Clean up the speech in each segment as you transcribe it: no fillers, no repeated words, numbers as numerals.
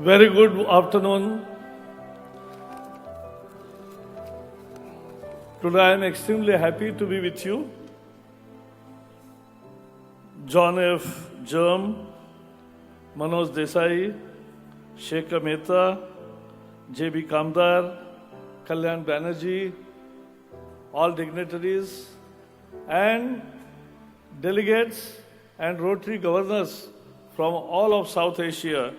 Very good afternoon. Today I am extremely happy to be with you. John F. Germ, Manoj Desai, Shekhar Mehta, J.B. Kamdar, Kalyan Banerjee, all dignitaries and delegates and Rotary governors from all of South Asia.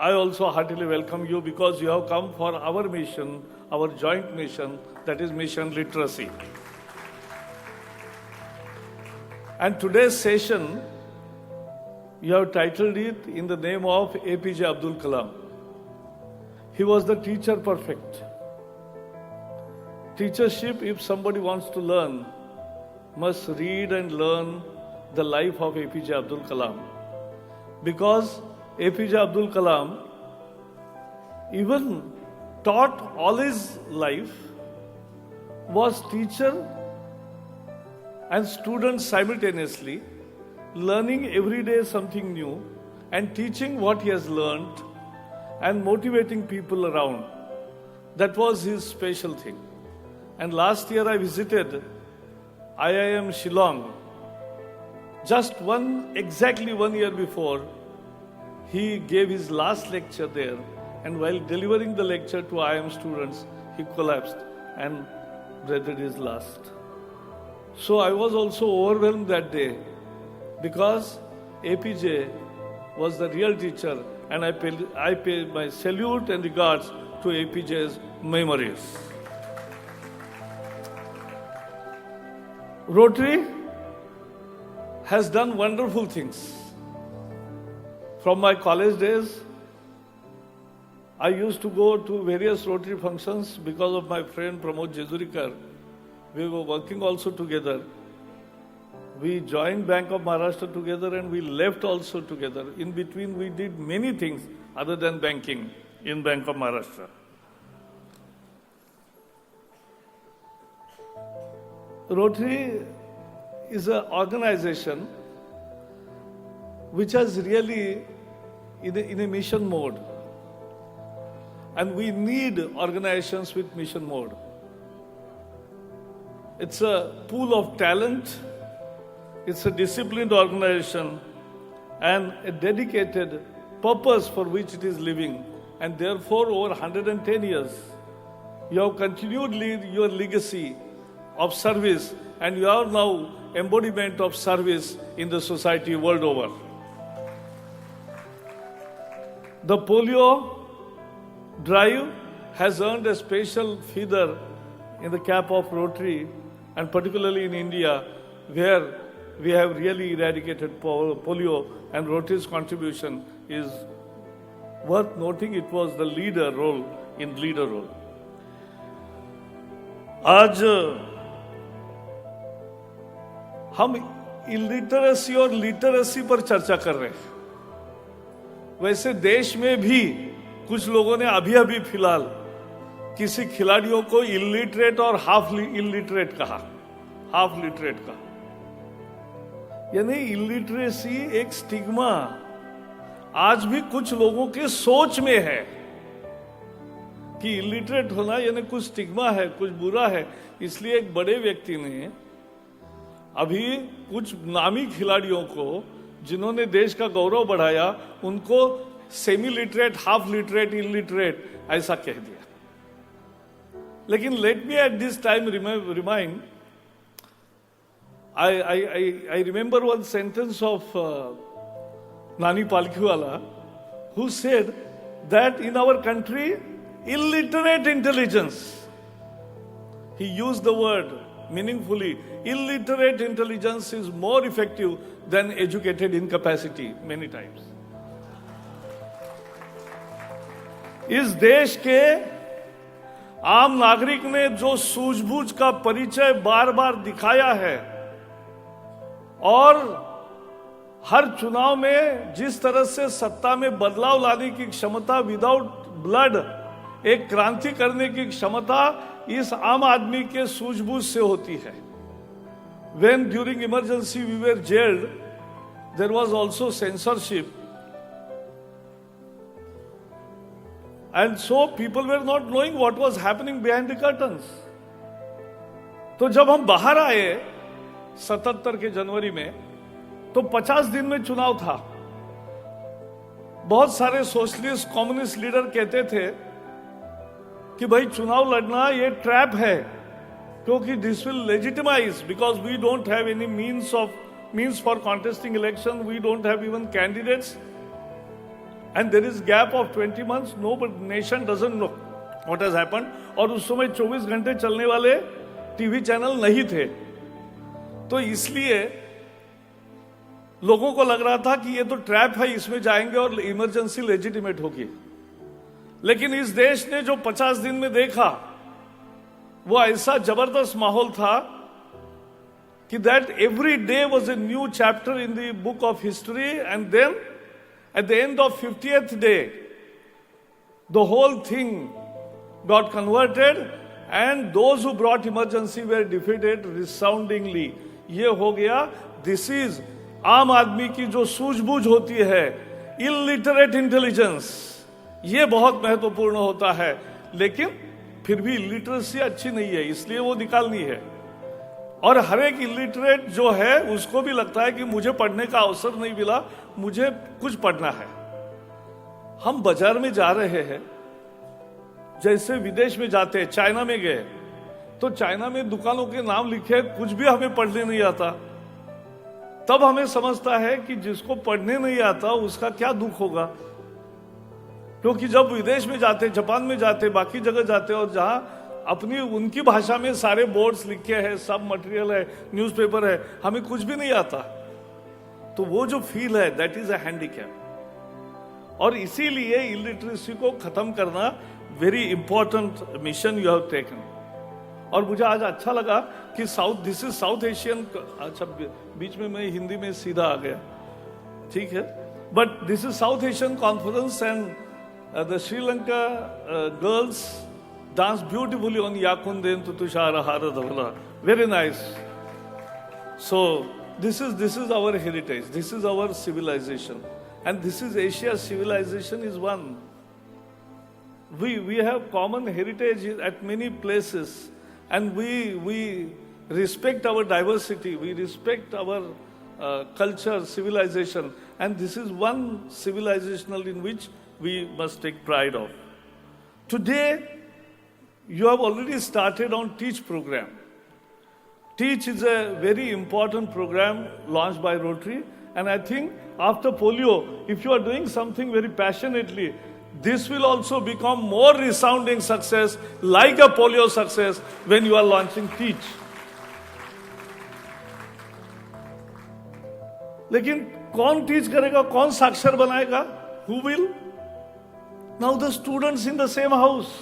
I also heartily welcome you because you have come for our mission, our joint mission, that is Mission Literacy. And today's session, you have titled it in the name of APJ Abdul Kalam. He was the teacher perfect. Teachership, if somebody wants to learn, must read and learn the life of APJ Abdul Kalam. Because APJ Abdul Kalam even taught all his life, was teacher and student simultaneously, learning every day something new and teaching what he has learned and motivating people around. That was his special thing. And last year I visited IIM Shillong. Just exactly 1 year before, he gave his last lecture there, and while delivering the lecture to IIM students, he collapsed and breathed his last. So I was also overwhelmed that day because APJ was the real teacher, and I pay my salute and regards to APJ's memories. Rotary has done wonderful things. From my college days, I used to go to various Rotary functions because of my friend Prakash Javadekar. We were working also together. We joined Bank of Maharashtra together and we left also together. In between, we did many things other than banking in Bank of Maharashtra. Rotary is an organization which has really in a mission mode. And we need organizations with mission mode. It's a pool of talent, it's a disciplined organization, and a dedicated purpose for which it is living. And therefore, over 110 years, you have continued your legacy of service, and you are now embodiment of service in the society world over. The polio drive has earned a special feather in the cap of Rotary, and particularly in India, where we have really eradicated polio, and Rotary's contribution is worth noting. It was the leader role. आज हम illiteracy और literacy पर चर्चा कर रहे हैं. वैसे देश में भी कुछ लोगों ने अभी फिलहाल किसी खिलाड़ियों को इलिटरेट और हाफ इलिटरेट कहा. यानी इलिटरेसी एक स्टिग्मा आज भी कुछ लोगों के सोच में है कि इलिटरेट होना यानी कुछ स्टिग्मा है, कुछ बुरा है. इसलिए एक बड़े व्यक्ति ने अभी कुछ नामी खिलाड़ियों को, जिन्होंने देश का गौरव बढ़ाया, उनको semi literate, half literate, illiterate ऐसा कह दिया. लेकिन let me at this time remind, I remember one sentence of Nani Palkhiwala, who said that in our country, illiterate intelligence, he used the word meaningfully, illiterate intelligence is more effective than educated incapacity many times. इस देश के आम नागरिक ने जो सूझबूझ का परिचय बार बार दिखाया है और हर चुनाव में जिस तरह से सत्ता में बदलाव लाने की क्षमता, विदाउट ब्लड एक क्रांति करने की क्षमता इस आम आदमी के सूझबूझ से होती है. When during emergency we were jailed, there was also censorship. And so people were not knowing what was happening behind the curtains. तो जब हम बाहर आए 77 के जनवरी में, तो 50 दिन में चुनाव था. बहुत सारे सोशलिस्ट कम्युनिस्ट लीडर कहते थे कि भाई चुनाव लड़ना ये ट्रैप है, क्योंकि this will legitimise, because we don't have any means for contesting election, we don't have even candidates, and there is gap of 20 months. No, but nation doesn't know what has happened. और उस समय 24 घंटे चलने वाले TV channel नहीं थे, तो इसलिए लोगों को लग रहा था कि ये तो ट्रैप है, इसमें जाएंगे और इमरजेंसी लेजिटिमेट होगी. लेकिन इस देश ने जो 50 दिन में देखा, वो ऐसा जबरदस्त माहौल था कि that every day was a new chapter in the book of history, and then at the end of 50th day, the whole thing got converted, and those who brought emergency were defeated resoundingly. ये हो गया. This is आम आदमी की जो सूझबूझ होती है, illiterate intelligence, ये बहुत महत्वपूर्ण होता है. लेकिन फिर भी लिटरेसी अच्छी नहीं है, इसलिए वो निकालनी है. और हर एक इलिटरेट जो है उसको भी लगता है कि मुझे पढ़ने का अवसर नहीं मिला, मुझे कुछ पढ़ना है. हम बाजार में जा रहे हैं, जैसे विदेश में जाते हैं, चाइना में गए तो चाइना में दुकानों के नाम लिखे, कुछ भी हमें पढ़ने नहीं आता. तब हमें समझता है कि जिसको पढ़ने नहीं आता उसका क्या दुख होगा. क्योंकि जब विदेश में जाते, जापान में जाते, बाकी जगह जाते, और जहां अपनी उनकी भाषा में सारे बोर्ड्स लिखे हैं, सब मटेरियल है, न्यूज़पेपर है, हमें कुछ भी नहीं आता, तो वो जो फील है दैट इज अ हैंडीकैप. और इसीलिए इलिटरेसी को खत्म करना very important mission you have taken. और मुझे आज अच्छा लगा कि दिस इज साउथ एशियन. अच्छा, बीच में मैं हिंदी में सीधा आ गया, ठीक है, but this is south Asian conference, and the Sri Lanka girls dance beautifully on Yakunden to Tushara Haradavla. Very nice. So this is our heritage. This is our civilization, and this is Asia's civilization is one. We have common heritage at many places, and we respect our diversity. We respect our culture, civilization, and this is one civilizational in which we must take pride of. Today, you have already started on Teach program. Teach is a very important program launched by Rotary, and I think after polio, if you are doing something very passionately, this will also become more resounding success, like a polio success, when you are launching Teach. लेकिन कौन teach करेगा, कौन साक्षर बनाएगा? Who will? Now the students in the same house.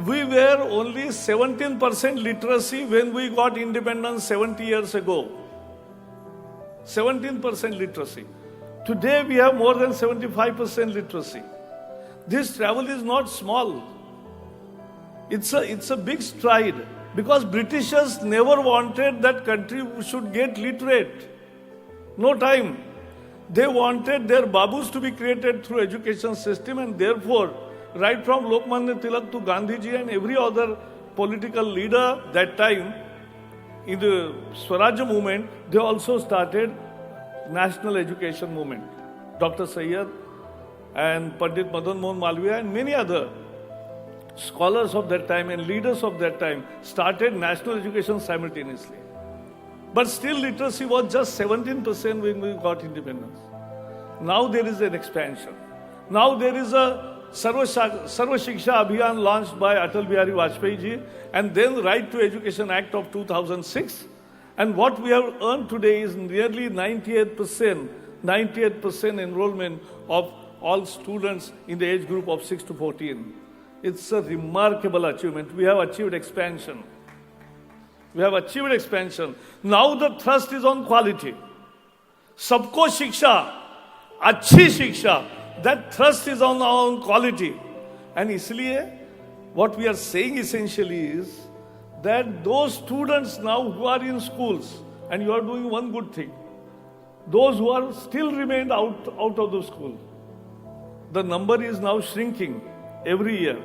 We were only 17% literacy when we got independence 70 years ago. 17% literacy. Today we have more than 75% literacy. This travel is not small. It's a big stride, because Britishers never wanted that country should get literate. No time. They wanted their babus to be created through education system, and therefore right from Lokmanya Tilak to Gandhiji and every other political leader that time in the Swarajya movement, they also started national education movement. Dr. Sayyid and Pandit Madan Mohan Malviya and many other scholars of that time and leaders of that time started national education simultaneously. But still literacy was just 17% when we got independence. Now there is an expansion. Now there is a Sarva Shiksha Abhiyan launched by Atal Bihari Vajpayee ji, and then Right to Education Act of 2006. And what we have earned today is nearly 98% enrollment of all students in the age group of 6 to 14. It's a remarkable achievement. We have achieved expansion. Now the thrust is on quality. Sabko shiksha, अच्छी शिक्षा, that thrust is on quality. And isliye, what we are saying essentially is that those students now who are in schools, and you are doing one good thing, those who are still remained out of the school, The number is now shrinking every year,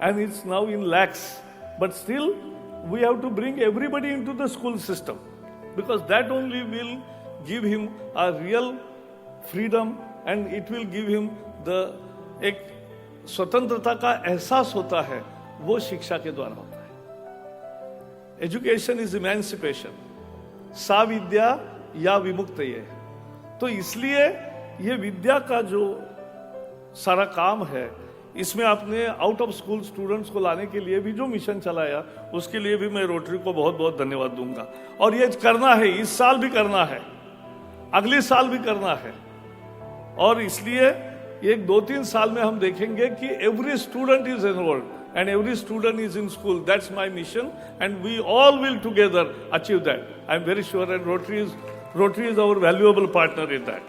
and it's now in lakhs. But still, we have to bring everybody into the school system, because that only will give him a real freedom, and it will give him the एक स्वतंत्रता का एहसास होता है, वो शिक्षा के द्वारा होता है. एजुकेशन इज इमेंसिपेशन, सा विद्या या विमुक्त ये. तो इसलिए ये विद्या का जो सारा काम है, इसमें आपने आउट ऑफ स्कूल स्टूडेंट्स को लाने के लिए भी जो मिशन चलाया, उसके लिए भी मैं रोटरी को बहुत बहुत धन्यवाद दूंगा. और ये करना है, इस साल भी करना है, अगले साल भी करना है. और इसलिए एक 2-3 साल में हम देखेंगे कि every student is enrolled and every student is in school. That's my mission, and we all will together achieve that. I'm very sure, and Rotary is our valuable partner in that.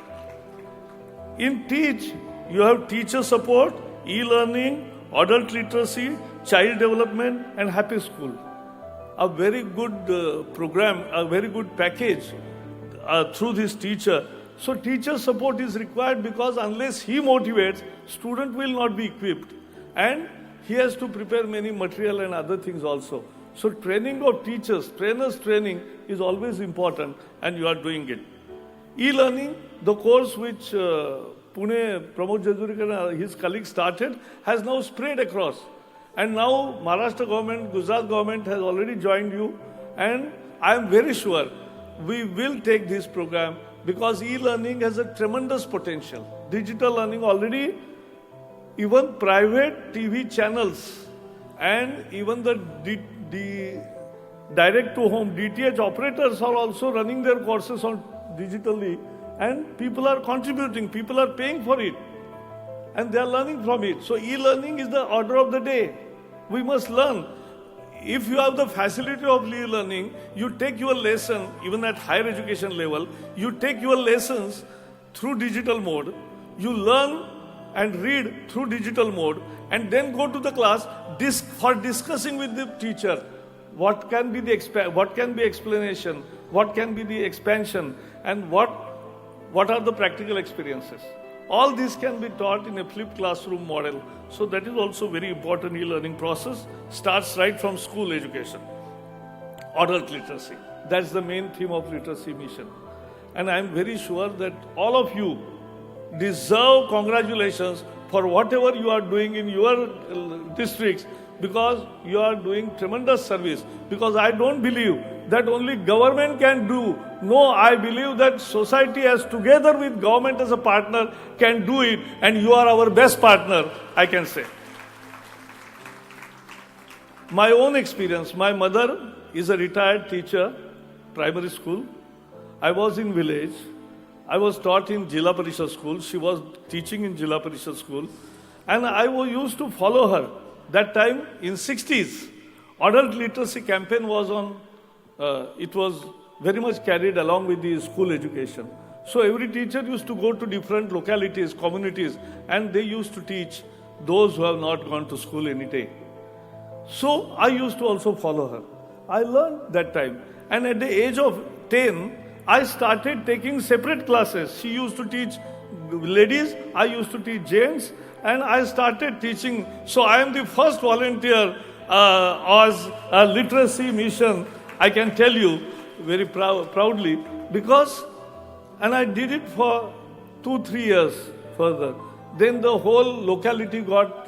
In Teach, you have teacher support, e-learning, adult literacy, child development, and happy school. A very good program, a very good package through this teacher. So teacher support is required, because unless he motivates, student will not be equipped. And he has to prepare many material and other things also. So training of teachers, trainers training is always important, and you are doing it. E-learning, the course which Pune Pramod Jajurikar and his colleagues started, has now spread across. And now Maharashtra government, Gujarat government has already joined you, and I am very sure we will take this program, because e-learning has a tremendous potential. Digital learning already, even private TV channels and even the direct-to-home DTH operators are also running their courses on digitally, and people are contributing, people are paying for it, and they are learning from it. So e-learning is the order of the day. We must learn. If you have the facility of e-learning, you take your lesson, even at higher education level, you take your lessons through digital mode, you learn and read through digital mode, and then go to the class for discussing with the teacher what can be explanation, what can be the expansion, and what are the practical experiences. All this can be taught in a flipped classroom model. So that is also very important. E-learning process starts right from school education. Adult literacy, that's the main theme of literacy mission. And I am very sure that all of you deserve congratulations for whatever you are doing in your districts, because you are doing tremendous service. Because I don't believe that only government can do. No, I believe that society, as together with government as a partner, can do it, and you are our best partner, I can say. My own experience, my mother is a retired teacher, primary school. I was in village. I was taught in Jilla Parishad school. She was teaching in Jilla Parishad school. And I used to follow her. That time, in 60s, adult literacy campaign was on, it was very much carried along with the school education. So every teacher used to go to different localities, communities, and they used to teach those who have not gone to school any day. So I used to also follow her. I learned that time. And at the age of 10, I started taking separate classes. She used to teach ladies, I used to teach gents, and I started teaching. So I am the first volunteer as a literacy mission, I can tell you very proudly, because, and I did it for 2-3 years further. Then the whole locality got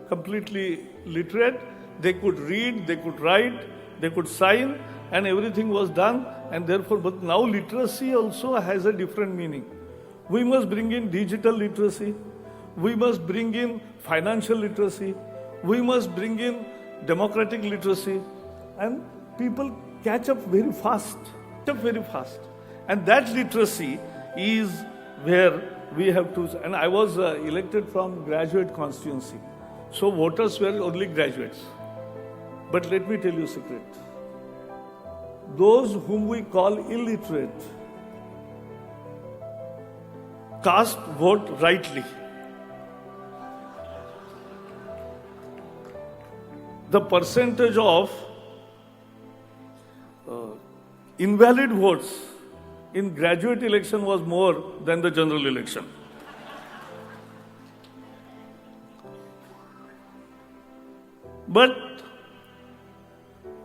completely literate. They could read, they could write, they could sign, and everything was done. And therefore, but now literacy also has a different meaning. We must bring in digital literacy. We must bring in financial literacy. We must bring in democratic literacy. And people catch up very fast. And that literacy is where we have to. And I was elected from graduate constituency. So voters were only graduates. But let me tell you a secret. Those whom we call illiterate cast vote rightly. The percentage of invalid votes in graduate election was more than the general election. But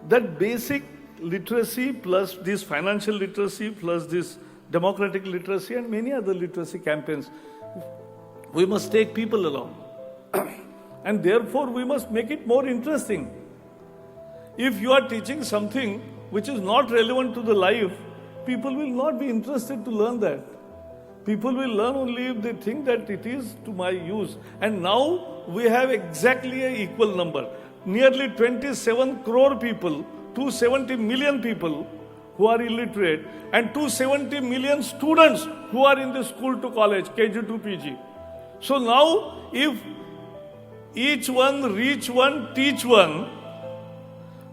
that basic literacy plus this financial literacy plus this democratic literacy and many other literacy campaigns, we must take people along. And therefore we must make it more interesting. If you are teaching something which is not relevant to the life, people will not be interested to learn that. People will learn only if they think that it is to my use. And now we have exactly an equal number. Nearly 27 crore people, 270 million people who are illiterate, and 270 million students who are in the school to college, KG to PG. So now if each one, reach one, teach one,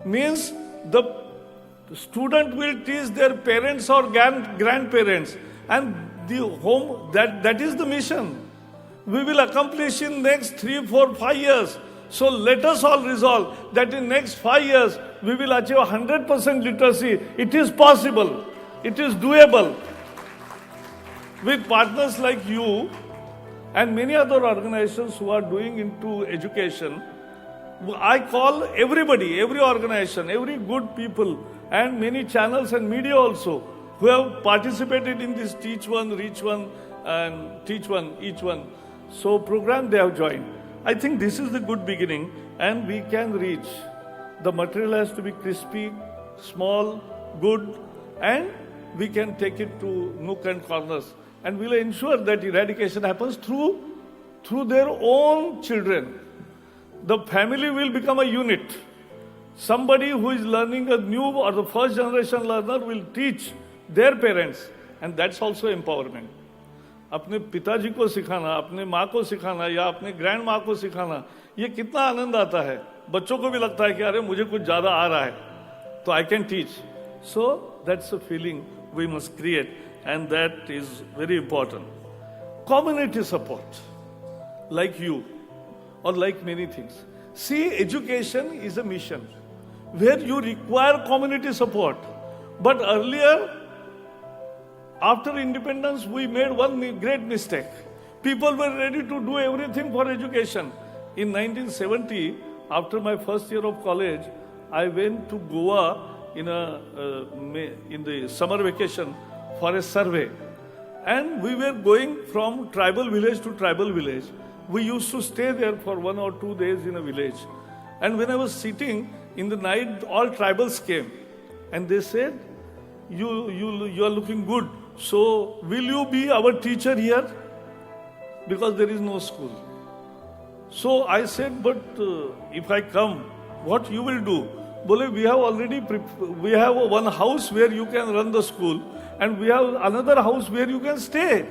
means the student will teach their parents or grandparents, and the home, that is the mission. We will accomplish in next 3, 4, 5 years. So let us all resolve that in next 5 years we will achieve 100% literacy. It is possible. It is doable. With partners like you and many other organizations who are doing into education, I call everybody, every organization, every good people, and many channels and media also, who have participated in this Teach One, Reach One, and Teach One, Each One. So program they have joined. I think this is the good beginning, and we can reach. The material has to be crispy, small, good, and we can take it to nook and corners. And we'll ensure that eradication happens through their own children. The family will become a unit. Somebody who is learning a new or the first generation learner will teach their parents, and that's also empowerment. अपने पिताजी को सिखाना, अपने माँ को सिखाना या अपने ग्रैंड माँ को सिखाना, ये कितना आनंद आता है. बच्चों को भी लगता है कि अरे मुझे कुछ ज्यादा आ रहा है, तो I can teach. So that's a feeling we must create, and that is very important. Community support, like you, or like many things. See, education is a mission where you require community support. But earlier, after independence, we made one great mistake. People were ready to do everything for education. In 1970, after my first year of college, I went to Goa in the summer vacation for a survey. And we were going from tribal village to tribal village. We used to stay there for 1 or 2 days in a village. And when I was sitting in the night, all tribals came. And they said, you are looking good. So, will you be our teacher here? Because there is no school. So I said, but if I come, what you will do? Bole, we have one house where you can run the school, and we have another house where you can stay.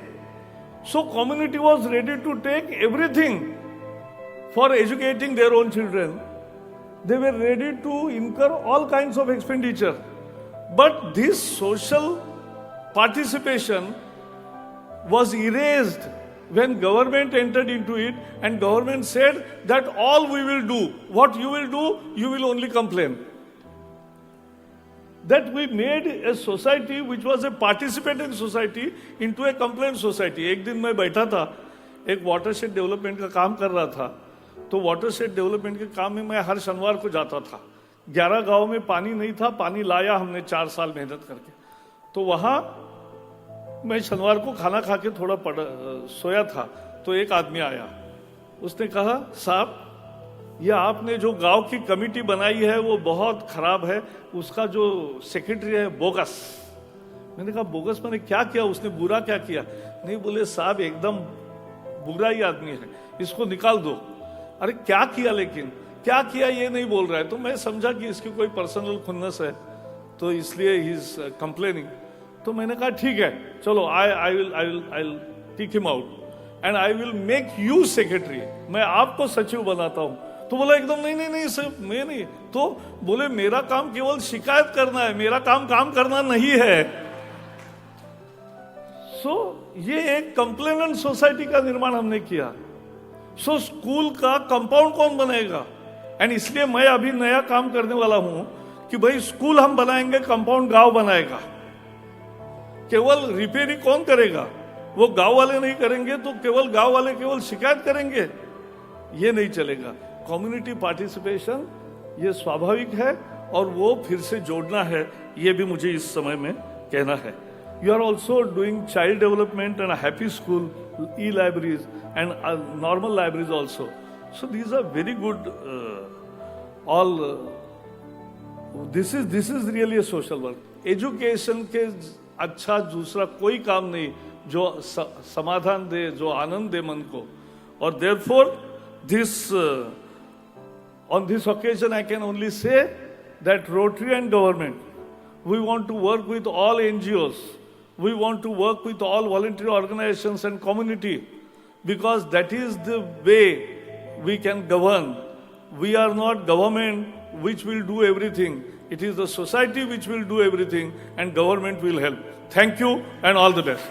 So community was ready to take everything for educating their own children. They were ready to incur all kinds of expenditure. But this social participation was erased when government entered into it, and government said that all we will do, what you will do, you will only complain. That we made a society which was a participating society into a complaint society. एक दिन मैं बैठा था, एक watershed development का काम कर रहा था, तो वाटरशेड डेवलपमेंट के काम में मैं हर शनिवार को जाता था. 11 गांव में पानी नहीं था, पानी लाया हमने 4 साल मेहनत करके. तो वहां मैं शनिवार को खाना खा के थोड़ा सोया था, तो एक आदमी आया. उसने कहा, साहब ये आपने जो गांव की कमेटी बनाई है वो बहुत खराब है, उसका जो सेक्रेटरी है बोगस. मैंने कहा बोगस मैंने क्या किया, उसने बुरा क्या किया? नहीं, बोले साहब एकदम बुरा ही आदमी है, इसको निकाल दो. अरे क्या किया, लेकिन क्या किया ये नहीं बोल रहा है. तो मैं समझा कि इसकी कोई पर्सनल खुन्नस है, तो इसलिए ही इज कंप्लेनिंग. तो मैंने कहा ठीक है, चलो I will take him out and I will make you secretary. मैं आपको सचिव बनाता हूं. तो बोला एकदम नहीं सर मैं नहीं. तो बोले मेरा काम केवल शिकायत करना है, मेरा काम करना नहीं है. सो ये एक कंप्लेनेंट सोसाइटी का निर्माण हमने किया. सो स्कूल का कंपाउंड कौन बनाएगा? एंड इसलिए मैं अभी नया काम करने वाला हूं कि भाई स्कूल हम बनाएंगे, कंपाउंड गांव बनाएगा. केवल रिपेयरिंग कौन करेगा? वो गांव वाले नहीं करेंगे, तो केवल गांव वाले केवल शिकायत करेंगे, ये नहीं चलेगा. कम्युनिटी पार्टिसिपेशन ये स्वाभाविक है और वो फिर से जोड़ना है, ये भी मुझे इस समय में कहना है. You are also doing child development and a happy school, e-libraries and normal libraries also. So these are very good. This is really a social work. Education के अच्छा दूसरा कोई काम नहीं जो समाधान दे, जो आनंद दे मन को. और therefore this on this occasion I can only say that Rotary and government, we want to work with all NGOs. We want to work with all voluntary organizations and community, because that is the way we can govern. We are not government which will do everything. It is the society which will do everything, and government will help. Thank you and all the best.